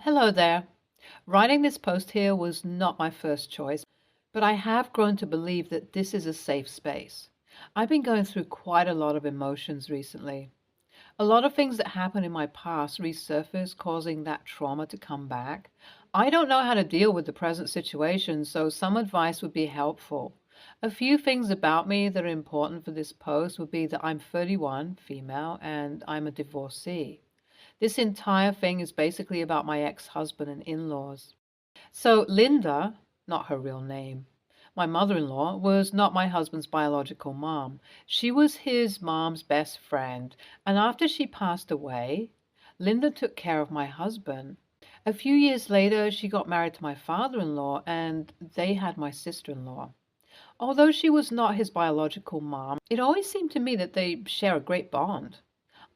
Hello there. Writing this post here was not my first choice, but I have grown to believe that this is a safe space. I've been going through quite a lot of emotions recently. A lot of things that happened in my past resurface, causing that trauma to come back. I don't know how to deal with the present situation, so some advice would be helpful. A few things about me that are important for this post would be that I'm 31, female, and I'm a divorcee. This entire thing is basically about my ex-husband and in-laws. So Linda, not her real name, my mother-in-law, was not my husband's biological mom. She was his mom's best friend. And after she passed away, Linda took care of my husband. A few years later, she got married to my father-in-law, and they had my sister-in-law. Although she was not his biological mom, it always seemed to me that they share a great bond.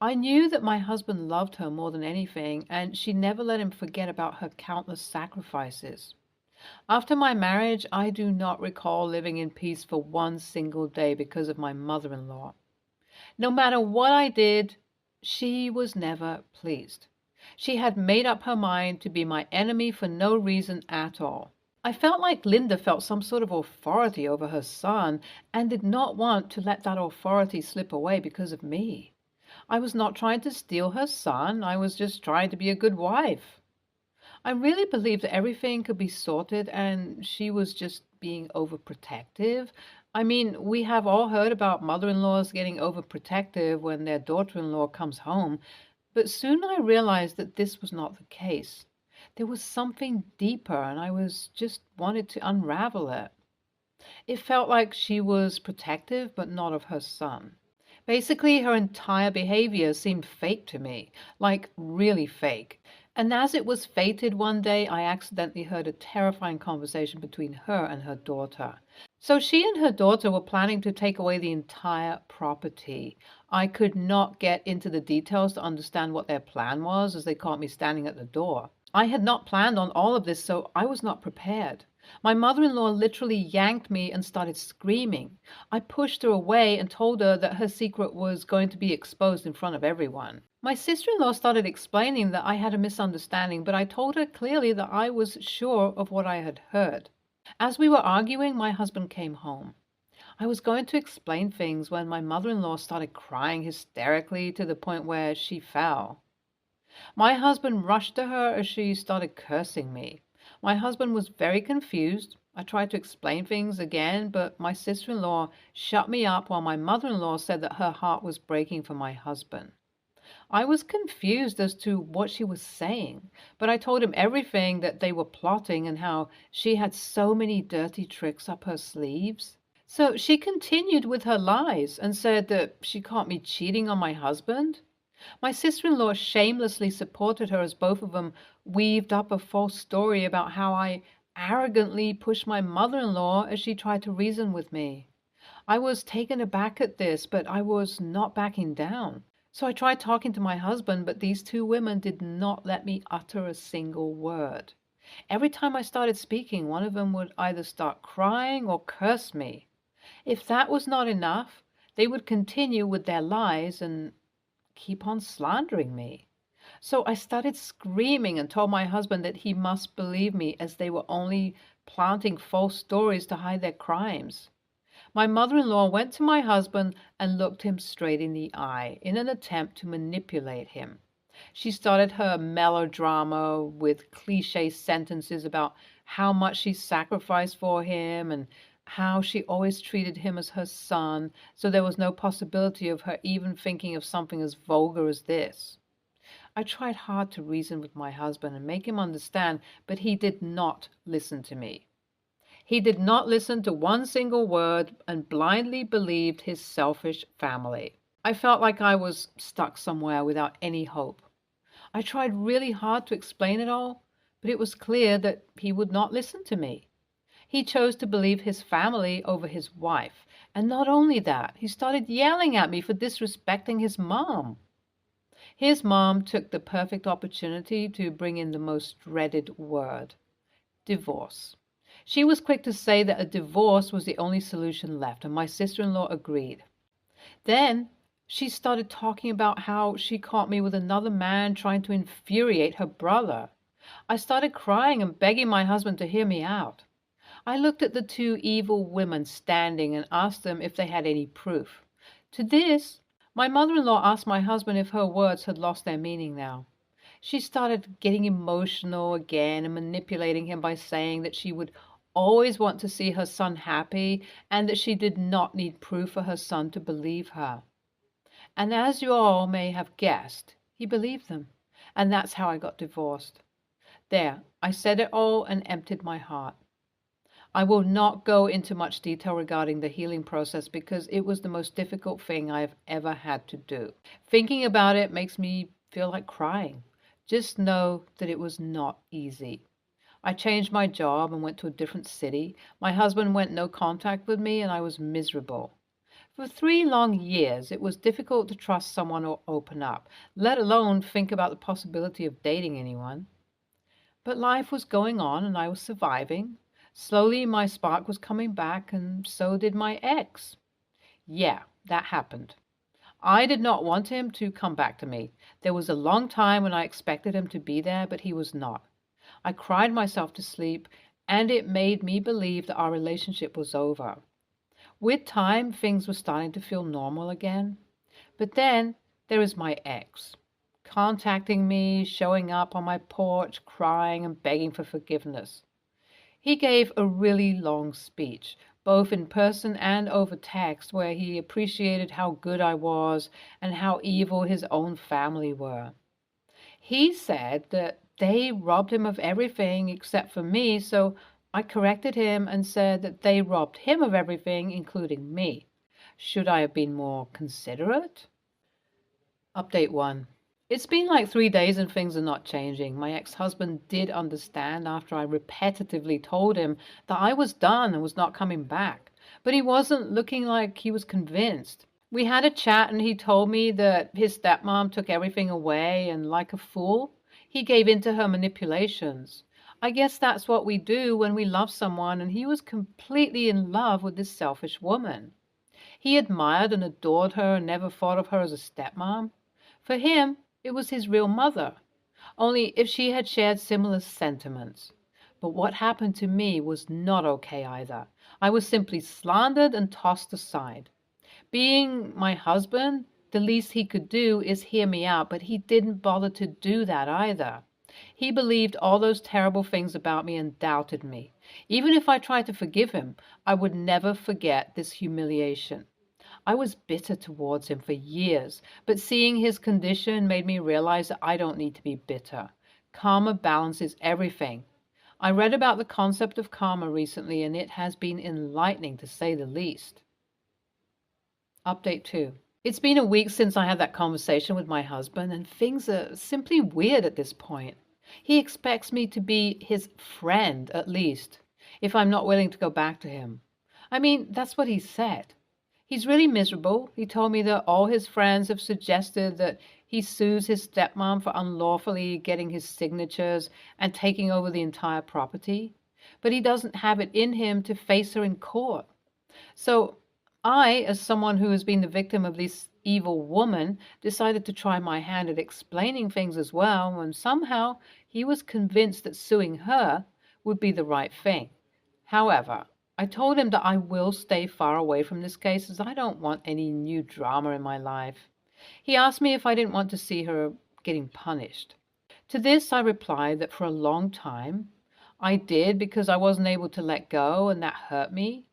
I knew that my husband loved her more than anything, and she never let him forget about her countless sacrifices. After my marriage, I do not recall living in peace for one single day because of my mother-in-law. No matter what I did, she was never pleased. She had made up her mind to be my enemy for no reason at all. I felt like Linda felt some sort of authority over her son and did not want to let that authority slip away because of me. I was not trying to steal her son. I was just trying to be a good wife. I really believed that everything could be sorted and she was just being overprotective. I mean, we have all heard about mother-in-laws getting overprotective when their daughter-in-law comes home, but soon I realized that this was not the case. There was something deeper and I was just wanted to unravel it. It felt like she was protective, but not of her son. Basically, her entire behavior seemed fake to me, like really fake. And as it was fated one day, I accidentally heard a terrifying conversation between her and her daughter. So she and her daughter were planning to take away the entire property. I could not get into the details to understand what their plan was as they caught me standing at the door. I had not planned on all of this, so I was not prepared. My mother-in-law literally yanked me and started screaming. I pushed her away and told her that her secret was going to be exposed in front of everyone. My sister-in-law started explaining that I had a misunderstanding, but I told her clearly that I was sure of what I had heard. As we were arguing, my husband came home. I was going to explain things when my mother-in-law started crying hysterically to the point where she fell. My husband rushed to her as she started cursing me. My husband was very confused. I tried to explain things again, but my sister-in-law shut me up while my mother-in-law said that her heart was breaking for my husband. I was confused as to what she was saying, but I told him everything that they were plotting and how she had so many dirty tricks up her sleeves. So she continued with her lies and said that she caught me cheating on my husband. My sister-in-law shamelessly supported her as both of them weaved up a false story about how I arrogantly pushed my mother-in-law as she tried to reason with me. I was taken aback at this, but I was not backing down. So I tried talking to my husband, but these two women did not let me utter a single word. Every time I started speaking, one of them would either start crying or curse me. If that was not enough, they would continue with their lies and keep on slandering me. So I started screaming and told my husband that he must believe me as they were only planting false stories to hide their crimes. My mother-in-law went to my husband and looked him straight in the eye in an attempt to manipulate him. She started her melodrama with cliché sentences about how much she sacrificed for him and how she always treated him as her son, so there was no possibility of her even thinking of something as vulgar as this. I tried hard to reason with my husband and make him understand, but he did not listen to me. He did not listen to one single word and blindly believed his selfish family. I felt like I was stuck somewhere without any hope. I tried really hard to explain it all, but it was clear that he would not listen to me. He chose to believe his family over his wife. And not only that, he started yelling at me for disrespecting his mom. His mom took the perfect opportunity to bring in the most dreaded word: divorce. She was quick to say that a divorce was the only solution left, and my sister-in-law agreed. Then she started talking about how she caught me with another man trying to infuriate her brother. I started crying and begging my husband to hear me out. I looked at the two evil women standing and asked them if they had any proof. To this, my mother-in-law asked my husband if her words had lost their meaning now. She started getting emotional again and manipulating him by saying that she would always want to see her son happy and that she did not need proof for her son to believe her. And as you all may have guessed, he believed them. And that's how I got divorced. There, I said it all and emptied my heart. I will not go into much detail regarding the healing process because it was the most difficult thing I've ever had to do. Thinking about it makes me feel like crying. Just know that it was not easy. I changed my job and went to a different city. My husband went no contact with me and I was miserable. For 3 long years, it was difficult to trust someone or open up, let alone think about the possibility of dating anyone. But life was going on and I was surviving. Slowly, my spark was coming back, and so did my ex. Yeah, that happened. I did not want him to come back to me. There was a long time when I expected him to be there, but he was not. I cried myself to sleep, and it made me believe that our relationship was over. With time, things were starting to feel normal again. But then there is my ex, contacting me, showing up on my porch, crying and begging for forgiveness. He gave a really long speech, both in person and over text, where he appreciated how good I was and how evil his own family were. He said that they robbed him of everything except for me, so I corrected him and said that they robbed him of everything, including me. Should I have been more considerate? Update 1. It's been like 3 days and things are not changing. My ex-husband did understand after I repetitively told him that I was done and was not coming back, but he wasn't looking like he was convinced. We had a chat and he told me that his stepmom took everything away and, like a fool, he gave in to her manipulations. I guess that's what we do when we love someone, and he was completely in love with this selfish woman. He admired and adored her and never thought of her as a stepmom. For him, it was his real mother, only if she had shared similar sentiments. But what happened to me was not okay either. I was simply slandered and tossed aside. Being my husband, the least he could do is hear me out, but he didn't bother to do that either. He believed all those terrible things about me and doubted me. Even if I tried to forgive him, I would never forget this humiliation. I was bitter towards him for years, but seeing his condition made me realize that I don't need to be bitter. Karma balances everything. I read about the concept of karma recently, and it has been enlightening to say the least. Update 2. It's been a week since I had that conversation with my husband, and things are simply weird at this point. He expects me to be his friend, at least, if I'm not willing to go back to him. I mean, that's what he said. He's really miserable. He told me that all his friends have suggested that he sues his stepmom for unlawfully getting his signatures and taking over the entire property. But he doesn't have it in him to face her in court. So I, as someone who has been the victim of this evil woman, decided to try my hand at explaining things as well, and somehow he was convinced that suing her would be the right thing. However, I told him that I will stay far away from this case as I don't want any new drama in my life. He asked me if I didn't want to see her getting punished. To this I replied that for a long time I did because I wasn't able to let go and that hurt me.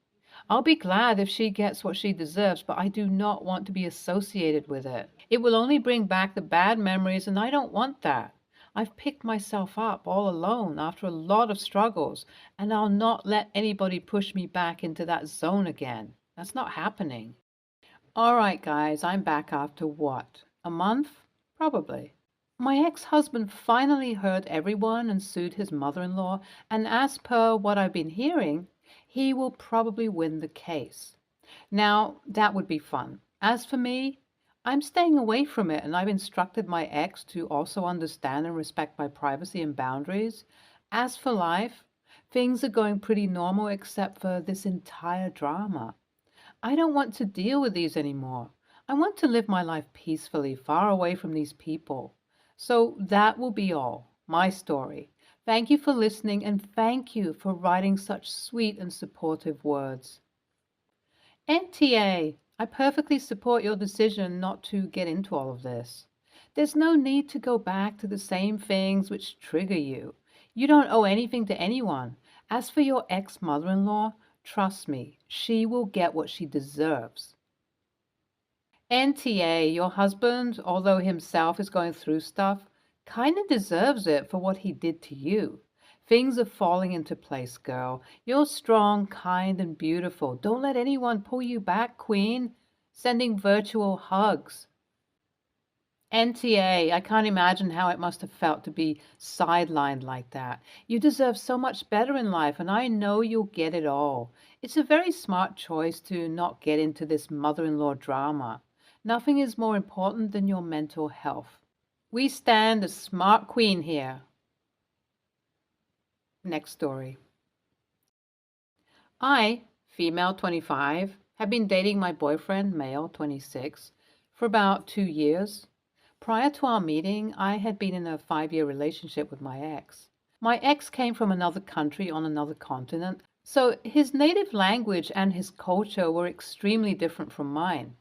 I'll be glad if she gets what she deserves, but I do not want to be associated with it. It will only bring back the bad memories and I don't want that. I've picked myself up all alone after a lot of struggles, and I'll not let anybody push me back into that zone again. That's not happening. All right, guys, I'm back after what? A month? Probably. My ex-husband finally heard everyone and sued his mother-in-law, and as per what I've been hearing, he will probably win the case. Now, that would be fun. As for me, I'm staying away from it, and I've instructed my ex to also understand and respect my privacy and boundaries. As for life, things are going pretty normal except for this entire drama. I don't want to deal with these anymore. I want to live my life peacefully, far away from these people. So that will be all. My story. Thank you for listening, and thank you for writing such sweet and supportive words. NTA, I perfectly support your decision not to get into all of this. There's no need to go back to the same things which trigger you. You don't owe anything to anyone. As for your ex-mother-in-law, trust me, she will get what she deserves. NTA, your husband, although himself is going through stuff, kind of deserves it for what he did to you. Things are falling into place, girl. You're strong, kind, and beautiful. Don't let anyone pull you back, queen. Sending virtual hugs. NTA, I can't imagine how it must have felt to be sidelined like that. You deserve so much better in life, and I know you'll get it all. It's a very smart choice to not get into this mother-in-law drama. Nothing is more important than your mental health. We stand a smart queen here. Next story. I, female 25, have been dating my boyfriend, male 26, for about 2 years. Prior to our meeting, I had been in a 5-year relationship with my ex. My ex came from another country on another continent, so his native language and his culture were extremely different from mine.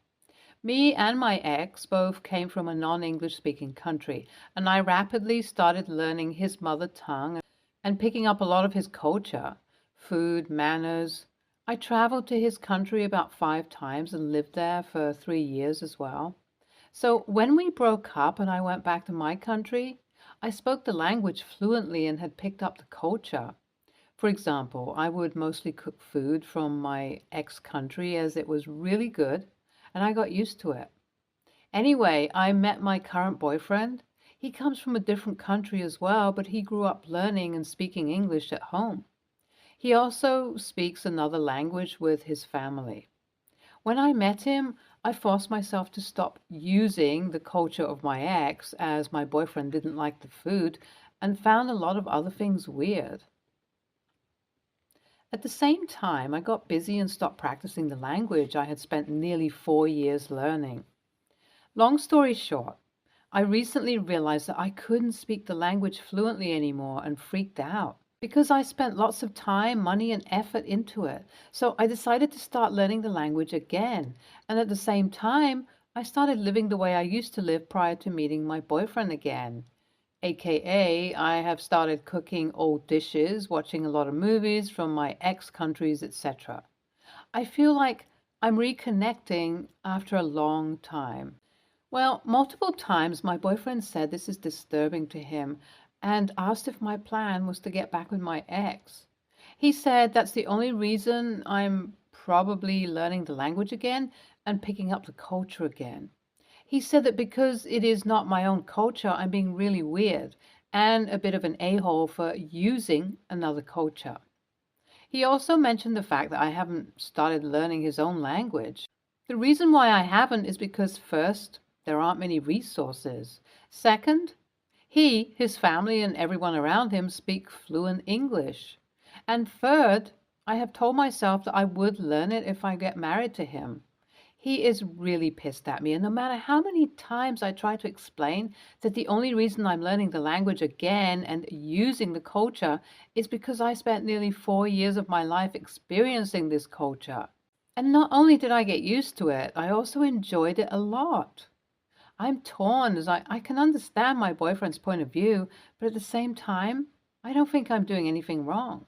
Me and my ex both came from a non-English speaking country, and I rapidly started learning his mother tongue and picking up a lot of his culture, food, manners. I traveled to his country about 5 times and lived there for 3 years as well. So when we broke up and I went back to my country, I spoke the language fluently and had picked up the culture. For example, I would mostly cook food from my ex-country as it was really good, and I got used to it. Anyway, I met my current boyfriend. He comes from a different country as well, but he grew up learning and speaking English at home. He also speaks another language with his family. When I met him, I forced myself to stop using the culture of my ex, as my boyfriend didn't like the food and found a lot of other things weird. At the same time, I got busy and stopped practicing the language I had spent nearly 4 years learning. Long story short, I recently realized that I couldn't speak the language fluently anymore and freaked out because I spent lots of time, money, and effort into it. So I decided to start learning the language again. And at the same time, I started living the way I used to live prior to meeting my boyfriend again. AKA, I have started cooking old dishes, watching a lot of movies from my ex-countries, etc. I feel like I'm reconnecting after a long time. Well, multiple times my boyfriend said this is disturbing to him and asked if my plan was to get back with my ex. He said that's the only reason I'm probably learning the language again and picking up the culture again. He said that because it is not my own culture, I'm being really weird and a bit of an a-hole for using another culture. He also mentioned the fact that I haven't started learning his own language. The reason why I haven't is because first, there aren't many resources. Second, he, his family, and everyone around him speak fluent English. And third, I have told myself that I would learn it if I get married to him. He is really pissed at me, and no matter how many times I try to explain that the only reason I'm learning the language again and using the culture is because I spent nearly 4 years of my life experiencing this culture. And not only did I get used to it, I also enjoyed it a lot. I'm torn as I can understand my boyfriend's point of view, but at the same time, I don't think I'm doing anything wrong.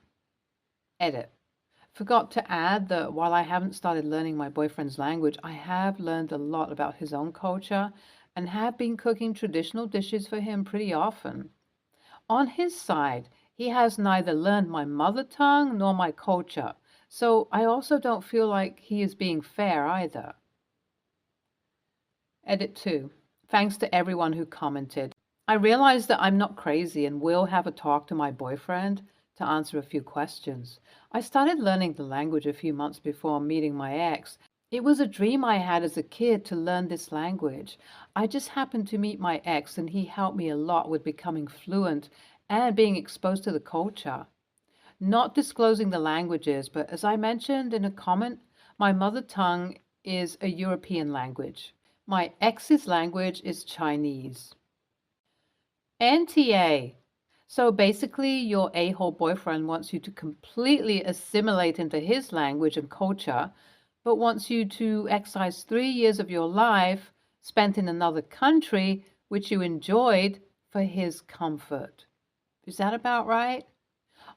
Edit. Forgot to add that while I haven't started learning my boyfriend's language, I have learned a lot about his own culture and have been cooking traditional dishes for him pretty often. On his side, he has neither learned my mother tongue nor my culture, so I also don't feel like he is being fair either. Edit 2. Thanks to everyone who commented. I realized that I'm not crazy and will have a talk to my boyfriend to answer a few questions. I started learning the language a few months before meeting my ex. It was a dream I had as a kid to learn this language. I just happened to meet my ex and he helped me a lot with becoming fluent and being exposed to the culture. Not disclosing the languages, but as I mentioned in a comment, my mother tongue is a European language. My ex's language is Chinese. NTA. So basically, your a-hole boyfriend wants you to completely assimilate into his language and culture, but wants you to excise 3 years of your life spent in another country, which you enjoyed, for his comfort. Is that about right?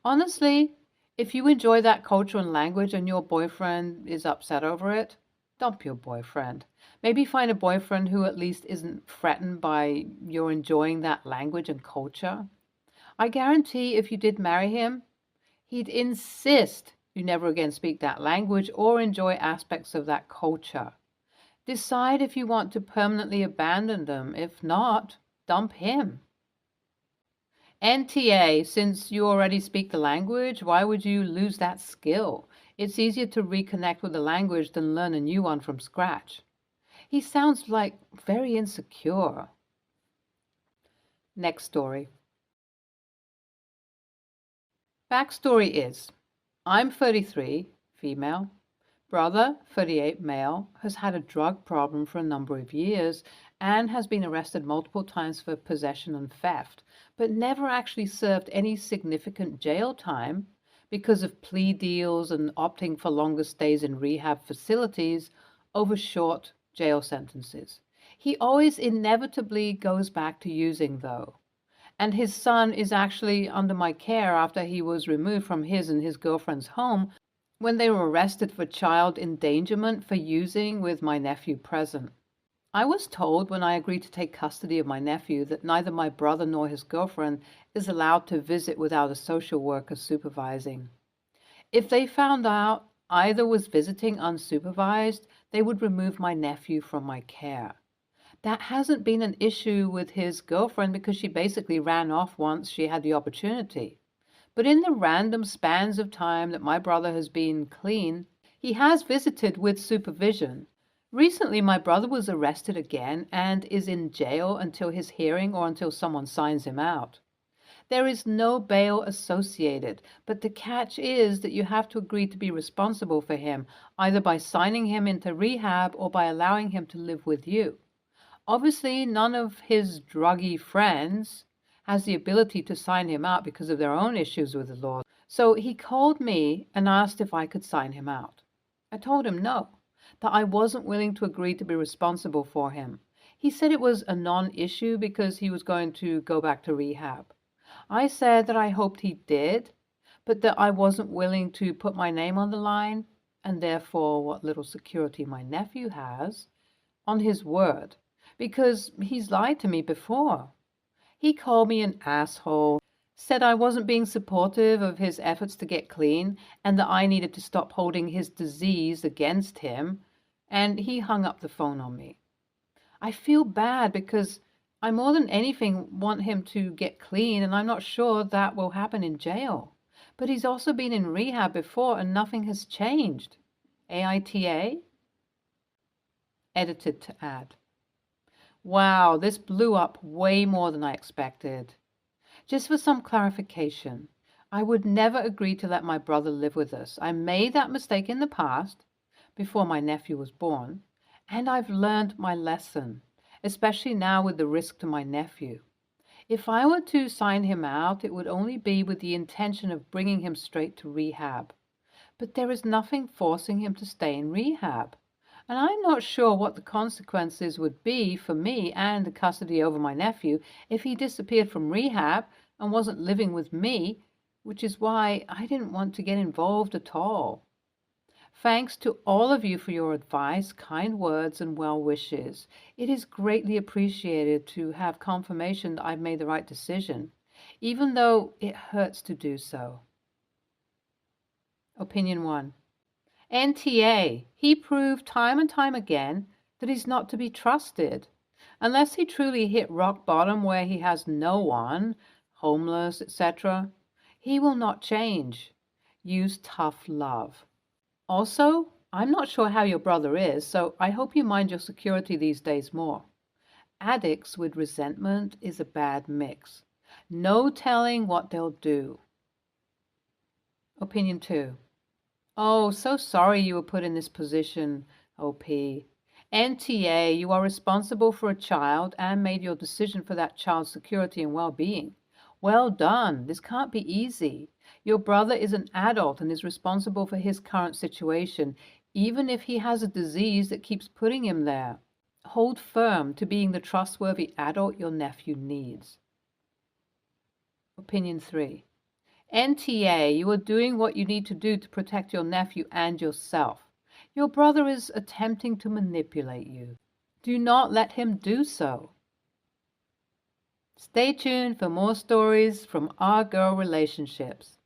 Honestly, if you enjoy that culture and language and your boyfriend is upset over it, dump your boyfriend. Maybe find a boyfriend who at least isn't threatened by your enjoying that language and culture. I guarantee if you did marry him, he'd insist you never again speak that language or enjoy aspects of that culture. Decide if you want to permanently abandon them. If not, dump him. NTA, since you already speak the language, why would you lose that skill? It's easier to reconnect with the language than learn a new one from scratch. He sounds like very insecure. Next story. Backstory is, I'm 33, female. Brother, 38, male, has had a drug problem for a number of years and has been arrested multiple times for possession and theft, but never actually served any significant jail time because of plea deals and opting for longer stays in rehab facilities over short jail sentences. He always inevitably goes back to using, though. And his son is actually under my care after he was removed from his and his girlfriend's home when they were arrested for child endangerment for using with my nephew present. I was told when I agreed to take custody of my nephew that neither my brother nor his girlfriend is allowed to visit without a social worker supervising. If they found out either was visiting unsupervised, they would remove my nephew from my care. That hasn't been an issue with his girlfriend because she basically ran off once she had the opportunity. But in the random spans of time that my brother has been clean, he has visited with supervision. Recently, my brother was arrested again and is in jail until his hearing or until someone signs him out. There is no bail associated, but the catch is that you have to agree to be responsible for him, either by signing him into rehab or by allowing him to live with you. Obviously, none of his druggy friends has the ability to sign him out because of their own issues with the law. So he called me and asked if I could sign him out. I told him no, that I wasn't willing to agree to be responsible for him. He said it was a non-issue because he was going to go back to rehab. I said that I hoped he did, but that I wasn't willing to put my name on the line, and therefore what little security my nephew has, on his word, because he's lied to me before. He called me an asshole, said I wasn't being supportive of his efforts to get clean, and that I needed to stop holding his disease against him, and he hung up the phone on me. I feel bad because I more than anything want him to get clean, and I'm not sure that will happen in jail. But he's also been in rehab before and nothing has changed. AITA? Edited to add. Wow, this blew up way more than I expected. Just for some clarification, I would never agree to let my brother live with us. I made that mistake in the past, before my nephew was born, and I've learned my lesson, especially now with the risk to my nephew. If I were to sign him out, it would only be with the intention of bringing him straight to rehab. But there is nothing forcing him to stay in rehab. And I'm not sure what the consequences would be for me and the custody over my nephew if he disappeared from rehab and wasn't living with me, which is why I didn't want to get involved at all. Thanks to all of you for your advice, kind words, and well wishes. It is greatly appreciated to have confirmation that I've made the right decision, even though it hurts to do so. Opinion 1. NTA, he proved time and time again that he's not to be trusted. Unless he truly hit rock bottom where he has no one, homeless, etc., he will not change. Use tough love. Also, I'm not sure how your brother is, so I hope you mind your security these days more. Addicts with resentment is a bad mix. No telling what they'll do. Opinion 2. Oh, so sorry you were put in this position, OP. NTA, you are responsible for a child and made your decision for that child's security and well-being. Well done. This can't be easy. Your brother is an adult and is responsible for his current situation, even if he has a disease that keeps putting him there. Hold firm to being the trustworthy adult your nephew needs. Opinion 3. NTA, you are doing what you need to do to protect your nephew and yourself. Your brother is attempting to manipulate you. Do not let him do so. Stay tuned for more stories from our girl relationships.